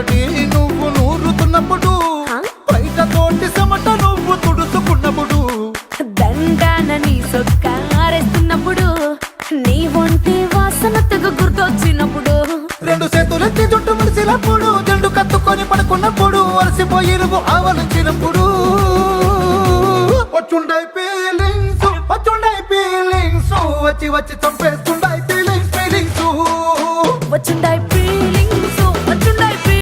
తోటి నువ్వు నూరుతున్నప్పుడు, బయట తోటి చెమట నువ్వు తుడుచుకున్నప్పుడు, దండాన నీ సొక్క ఆరేస్తున్నప్పుడు, నీ ఒంటి వాసన తెగ గుర్తొచ్చినప్పుడు, రెండు చేతులెత్తి చుట్టూ ముడిసినప్పుడు, జెండు కత్తుకొని పడుకున్నప్పుడు, అలసిపోయి నువ్వు ఆవలించినప్పుడు, వచ్చుండై ఫీలింగ్స్ వచ్చి వచ్చి చంపేస్తుండై